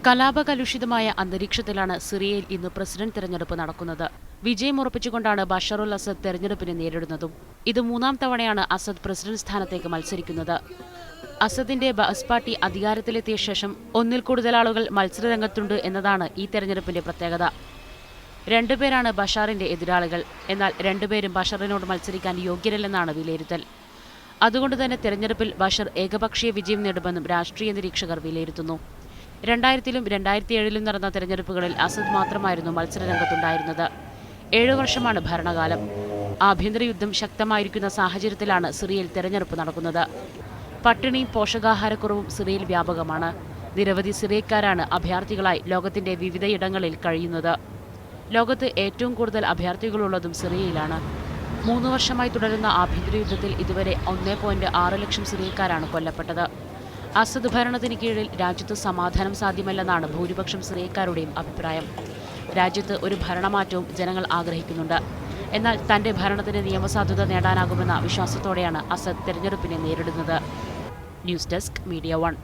കലാപകലുഷിതമായ അന്തരീക്ഷത്തിലാണ് സിറിയയിൽ ഇന്ന് പ്രസിഡന്റ് തെരഞ്ഞെടുപ്പ് നടക്കുന്നത്. വിജയമുറപ്പിച്ചുകൊണ്ടാണ് ബഷറുൽ അസദ് തെരഞ്ഞെടുപ്പിനെ നേരിടുന്നതും. ഇത് 3-ാം തവണയാണ് അസദ് പ്രസിഡന്റ് സ്ഥാനത്തേക്ക് മത്സരിക്കുന്നത്. അസദിന്റെ ബഅസ് പാർട്ടി അധികാരത്തിലെത്തിയ ശേഷം ഒന്നിൽ കൂടുതൽ ആളുകൾ മത്സരരംഗത്തുണ്ട് എന്നതാണ് ഈ തെരഞ്ഞെടുപ്പിന്റെ പ്രത്യേകത. രണ്ടുപേരാണ് ബഷാറിന്റെ എതിരാളികൾ. എന്നാൽ രണ്ടുപേരും ബഷറിനോട് മത്സരിക്കാൻ യോഗ്യരല്ലെന്നാണ് വിലയിരുത്തൽ. അതുകൊണ്ട് തന്നെ തെരഞ്ഞെടുപ്പിൽ ബഷർ ഏകപക്ഷീയ വിജയം നേടുമെന്നും രാഷ്ട്രീയ നിരീക്ഷകർ വിലയിരുത്തുന്നു. 2000-ലും 2007-ലും നടന്ന തെരഞ്ഞെടുപ്പുകളിൽ അസദ് മാത്രമായിരുന്നു മത്സരരംഗത്തുണ്ടായിരുന്നത്. 7 വർഷമാണ് ഭരണകാലം. ആഭ്യന്തര യുദ്ധം ശക്തമായിരിക്കുന്ന സാഹചര്യത്തിലാണ് സിറിയയിൽ തെരഞ്ഞെടുപ്പ് നടക്കുന്നത്. പട്ടിണിയും പോഷകാഹാരക്കുറവും സിറിയയിൽ വ്യാപകമാണ്. നിരവധി സിറിയക്കാരാണ് അഭയാർത്ഥികളായി ലോകത്തിന്റെ വിവിധയിടങ്ങളിൽ കഴിയുന്നത്. ലോകത്ത് ഏറ്റവും കൂടുതൽ അഭയാർത്ഥികളുള്ളതും സിറിയയിലാണ്. 3 വർഷമായി തുടരുന്ന ആഭ്യന്തര യുദ്ധത്തിൽ ഇതുവരെ 1.6 ലക്ഷം സിറിയക്കാരാണ് കൊല്ലപ്പെട്ടത്. അസദ് ഭരണത്തിന് കീഴിൽ രാജ്യത്ത് സമാധാനം സാധ്യമല്ലെന്നാണ് ഭൂരിപക്ഷം സിറിയക്കാരുടെയും അഭിപ്രായം. രാജ്യത്ത് ഒരു ഭരണമാറ്റവും ജനങ്ങൾ ആഗ്രഹിക്കുന്നുണ്ട്. എന്നാൽ തന്റെ ഭരണത്തിന് നിയമസാധുത നേടാനാകുമെന്ന വിശ്വാസത്തോടെയാണ് അസദ് തെരഞ്ഞെടുപ്പിനെ നേരിടുന്നത്. News desk, media 1.